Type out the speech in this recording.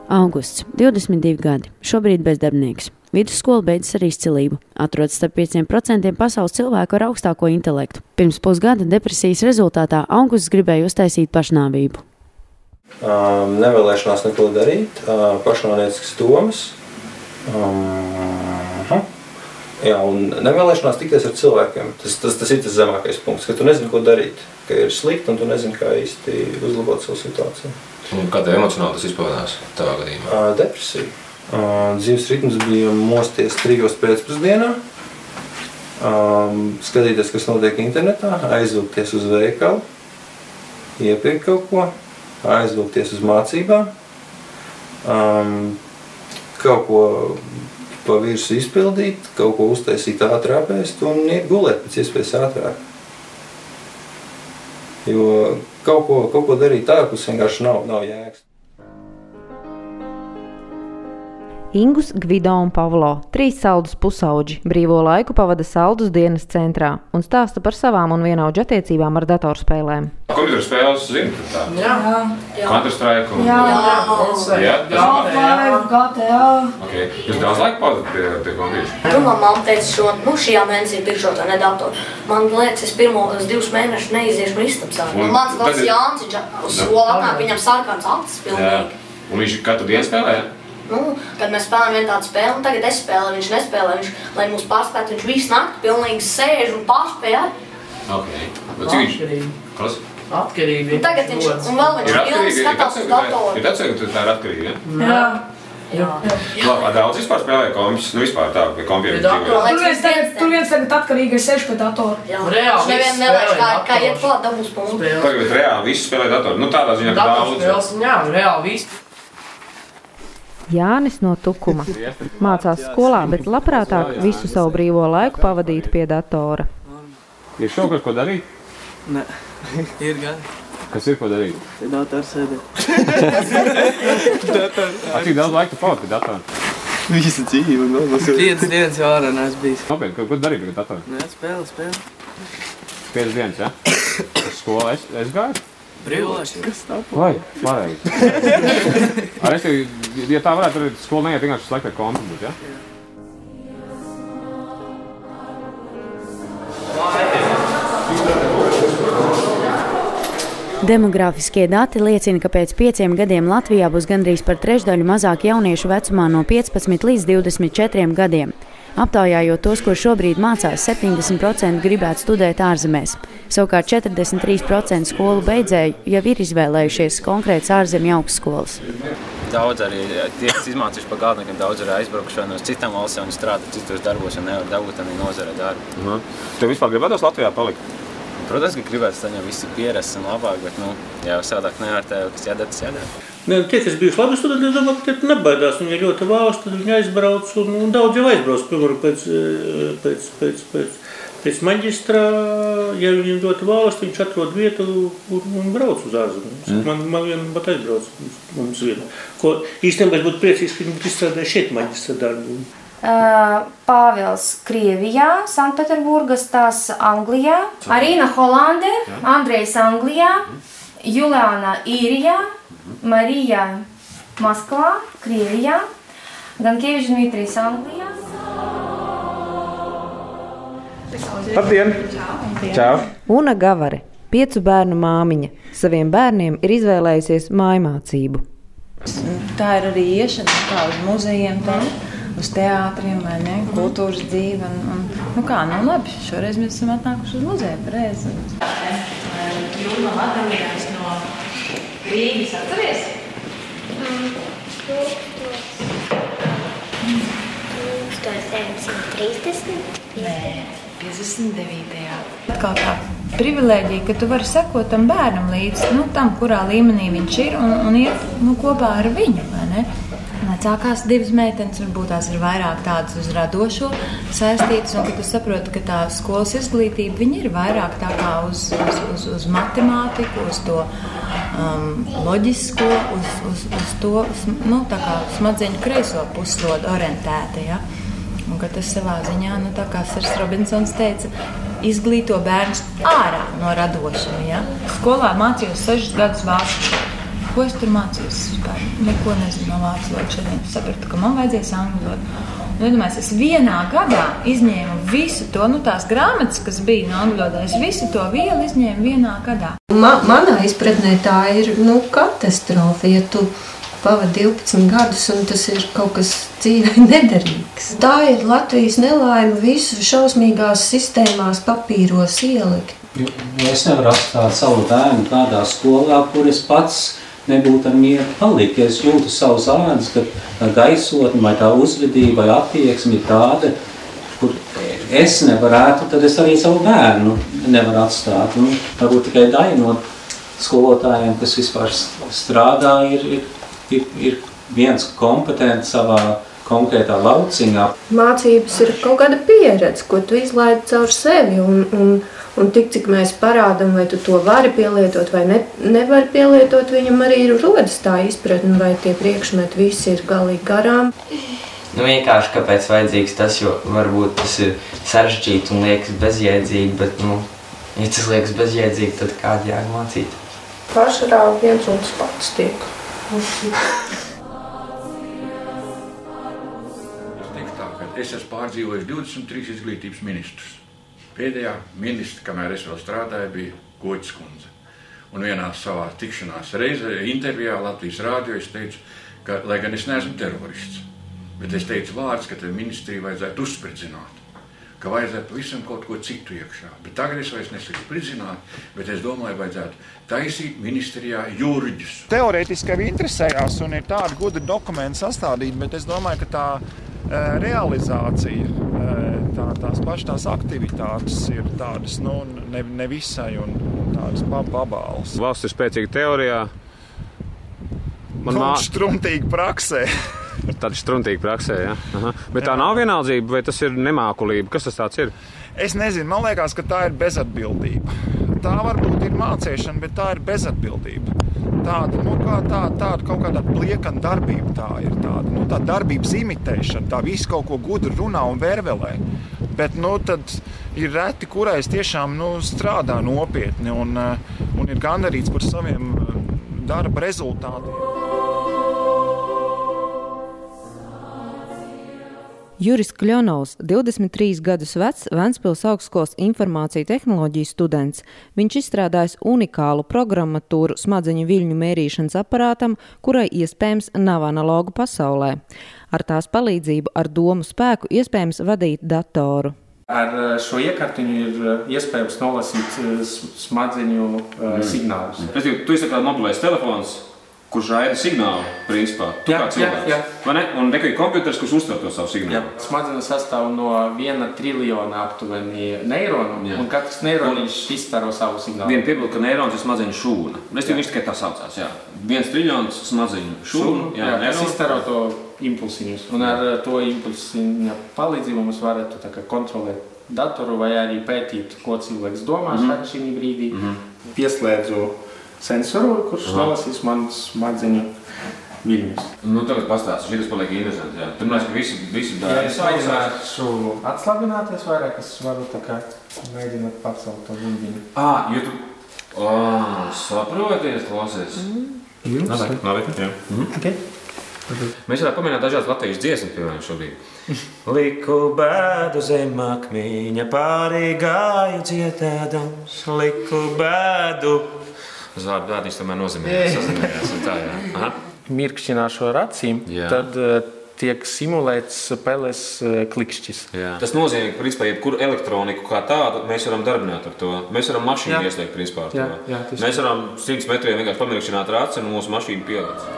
Augusts, 22 gadi, šobrīd bezdarbnieks. Vidusskola beidzas ar izcilību. Atrodas starp 5% pasaules cilvēku ar augstāko intelektu. Pirms pusgada depresijas rezultātā Augusts gribēja uztaisīt pašnāvību. Nevēlēšanās neko darīt, pašnāvnieciskas domas. Un nevēlēšanās tikties ar cilvēkiem. Tas ir tas zemākais punkts, ka tu nezini, ko darīt, ka ir slikti un tu nezini, kā īsti uzlabot savu situāciju. Un kā tev emocionāli tas izpaudās tavā gadījumā? Depresija. Dzīves ritms bija mosties 3 pēcpusdienā, skatīties, kas notiek internetā, aizvilkties uz veikalu, iepirkt kaut ko, aizvilkties uz mācībām, kaut ko pa virsu izpildīt, kaut ko uztaisīt ātrāk ēst un iet gulēt pēc iespējas ātrāk. Jo kaut ko darīt ārpus vienkārši nav jēgas. Ingus, Gvido un Pavlo, 3 Saldus pusauģi, brīvo laiku pavada Saldus dienas centrā un stāsta par savām un vienaudžu attiecībām ar datorspēlēm. Kompjuteru spēles zini tā? Jā. Counter-Strike un... Jā. GTA. Okay. Jūs daudz laika pavadat pie kompjutera? Man mamma teica, šajā mēnesī pirkšot vai ne datoru. Man liekas, es pirmos 2 mēnešus neiziešu no istabas. Mans vārds Jānis, uz skolu atnāk, viņam sarkāns acis pilnīgi. Un viņš katru dienu spēlē? Kad mēs spēlējam vienu tādu spēli, un tagad es spēlēju, viņš nespēlē, lai mūs pārspētu, viņš visu nakti pilnīgi sēž un pārspēja. Ok. Cik viņš? Kas? Atkarīgi. Tagad viņš, un vēl viņš pilnīgi skatās uz datoru. Ir tāds, ka tā ir atkarīga, ja? Jā. Daudz vispār spēlē kompjus, vispār tā, pie kompjutera dzīvē. Tur viens tagad atkarīgi sēž pie datoru. Viņš nevienu nelēš, kā iet klāt dabūs punktu. Tagad reāli visi spēlē datoru. Tādā ziņā, ka daudz. Jā, reāli visi. Jānis no Tukuma mācās skolā, bet labprātāk visu savu brīvo laiku pavadītu pie datora. Ir šokars, ko darīt? Nē, ir gan. Kas ir, ko darīt? Pie datora sēdē. Cik daudz laika tu pavadi pie datora? Visu dzīvi un vēl. 5 dienas jau ārā neesmu bijis. Nopietni, ko darīt pie datora? Nē, spēle. 5 dienas, ja? Uz skolu es gāju? Brīvlaiks. Kas tā? Vai, pareizi. Ja tā varētu, tad skola neiet vienkārši slēgt ar komputeru, ja? Demogrāfiskie dati liecina, ka pēc 5 gadiem Latvijā būs gandrīz par trešdaļu mazāk jauniešu vecumā no 15 līdz 24 gadiem. Aptaujājot tos, kur šobrīd mācās, 70% gribētu studēt ārzemēs. Savukārt 43% skolu beidzēju jau ir izvēlējušies konkrētas ārzemju augstskolas. Daudz arī tie, kas izmācījuši par galvniekiem, daudz arī aizbraukšanu uz citām valstīm un strādāt citos darbos, un nevar dabūt arī nozarē darbu. Tev vispār gribētos Latvijā palikt? Protams, ka gribētu saņemt visi pieres un labāk, bet jau savādāk nevērtēju, kas jādara, tas jādara. Tie, kas bijuši labi studenti, es domāju, ka tie nebaidās. Viņi ir ļoti valsts, tad viņi aizbrauc un daudz jau aizbrauc. Piemēram, pēc maģistrā, ja viņiem ļoti valsts, viņš atrod vietu un brauc uz ārzemēm. Man vien pat aizbrauc mums vienu. Ko īstenībā es būtu priecīgs, ka viņi izstrādāja šeit maģistra darbu. Pāvils Krievijā, Sanktpēterburga, Stas Anglijā, Arīna Holandē, Andrejs Anglijā, Juliāna Īrijā, Marija Maskvā, Krievijā, Dankievičs Dmitrijs Anglijā. Labdien! Čau! Una Gavare, 5 bērnu māmiņa, saviem bērniem ir izvēlējusies mājmācību. Tā ir arī iešana kā uz muzejiem, uz teātriem vai ne, kultūras dzīve. Labi, šoreiz mēs esam atnākuši uz muzeju, pareizi. Jūma atdalījās no Rīgas, atceries? To ir 730? Nē, 59. Atkal tā privilēģija, ka tu vari sekot tam bērnam līdz tam, kurā līmenī viņš ir un iet kopā ar viņu, vai ne? Vecākās 2 meitenes, varbūt tās ir vairāk tādas uz radošo saistītas, un kad tu saproti, ka tā skolas izglītība, viņa ir vairāk tā kā uz matemātiku, uz to loģisko, uz to, tā kā smadzeņu kreiso puslodu orientēta, ja? Un ka tas savā ziņā, tā kā Sirs Robinsons teica, izglīto bērnus ārā no radošiem, ja? Skolā mācījos 6 gadus vācu. ko es tur mācījos vispār? Neko nezinu no vācu valodas šodien. Sapratu, ka man vajadzēs angļu valodu. Un iedomājos, es vienā gadā izņēmu visu to, tās grāmatas, kas bija no angļu valodā, es visu to vielu izņēmu vienā gadā. Manā izpratnē tā ir, katastrofa, ja tu pavadi 12 gadus un tas ir kaut kas dzīvē nederīgs. Tā ir Latvijas nelaime visu šausmīgās sistēmās papīros ielikt. Es nevaru atstāt savu bērnu tādā skolā, kur es pats nebūtu ar mieru palikt. Ja es jūtu savus ādas, ka gaisotne vai tā uzvedība vai attieksme ir tāda, kur es nevarētu, tad es arī savu bērnu nevaru atstāt. Varbūt tikai daļa no skolotājiem, kas vispār strādā, ir viens kompetents savā konkrētā lauciņā. Mācības ir kaut kāda pieredze, ko tu izlaidi caur sevi un tik, cik mēs parādam, vai tu to vari pielietot vai nevari pielietot, viņam arī rodas tā izpratne, vai tie priekšmeti visi ir galīgi garām. Vienkārši kāpēc vajadzīgs tas, jo varbūt tas ir sarežģīti un liekas bezjēdzīgi, bet, ja tas liekas bezjēdzīgi, tad kādi jāk mācīt? Pārsvarā viens un tas pats tiek. Es esmu pārdzīvojis 23 izglītības ministrus. Pēdējā ministra, kamēr es vēl strādāju, bija Koķis kundze. Un vienā savā tikšanās reizē, intervijā Latvijas rādio, es teicu, ka, lai gan es neesmu terorists, bet es teicu vārds, ka te ministriju vajadzētu uzspridzināt, ka vajadzētu pavisam kaut ko citu iekšā. Bet tagad es vairs nesaku spridzināt, bet es domāju, vajadzētu taisīt ministrijā juriģus. Teorētiski jau interesējās un ir tādi gudri dokumenti sastādīti, bet es domāju, ka tā realizācija, tās pašas aktivitātes ir tādas, nevisai un tādas pabāles. Valsts ir spēcīga teorijā. Struntīgi praksē. Tāda struntīga praksē, ja? Aha. Bet tā nav vienaldzība, vai tas ir nemākulība? Kas tas tāds ir? Es nezinu, man liekas, ka tā ir bezatbildība. Tā varbūt ir mācēšana, bet tā ir bezatbildība. Tāda kaut kāda pliekana darbība tā ir tāda. Tā darbības imitēšana, tā visu kaut ko gudri runā un vervelē. Bet, tad ir reti, kurais tiešām, strādā nopietni un ir gandarīts par saviem darba rezultātiem. Juris Kļonovs, 23 gadus vecs Ventspils augstskolas informāciju tehnoloģiju students. Viņš izstrādājis unikālu programmatūru smadzeņu viļņu mērīšanas aparātam, kurai iespējams nav analogu pasaulē. Ar tās palīdzību ar domu spēku iespējams vadīt datoru. Ar šo iekartiņu ir iespējams nolasīt smadzeņu signālus. Tu esi kā mobilais telefons, kurš raida signālu, principā, tu kā cilvēks. Jā. Vai ne? Un nekā ir kompjuters, kurš uztver to savu signālu. Jā. Smadzenes sastāv no 1 triljona aptuveni neironu, un katrs neironiņš izstaro savu signālu. Viena piebilda, ka neirons ir smadzeņu šūna. Es viņš tikai tā saucās, jā. 1 triljons smadzeņu šūnu. Jā, tas izstaro to impulsiņus. Un ar to impulsiņa palīdzību mums varētu tā kā kontrolēt datoru vai arī pētīt, ko cilvēks domā šī brīdī. Pieslēdzu sensoru, kurš nolasīs manas smadzeņu viļņus. Tagad pastāsti, šitas paliek interesanti, jā. Tur mēs, ka visi dara. Ja es mēģināšu atslabināties vairāk, es varu tā kā mēģināt pacelt to viļņu. Jo tu... saproties, klausies. Labi, jā. Okay. Mēs varētu paminēt dažādas Latvijas dziesmas, piemēram, šobrīd. Liku bēdu zem akmeņa, pārī gāju dziedādams, liku bēdu. Tas vārdu bēdīs tomēr sazinājās un tā, jā. Aha. Mirkšķināšu ar acīm, tad tiek simulēts peles klikšķis. Jā. Tas nozīmē, ka, principā, jebkuru elektroniku kā tādu mēs varam darbināt ar to. Mēs varam mašīnu ieslēgt, principā, ar to. Mēs varam 100 metriem vienkārši pamirkšķināt ar aci un mūsu mašīnu pielēc.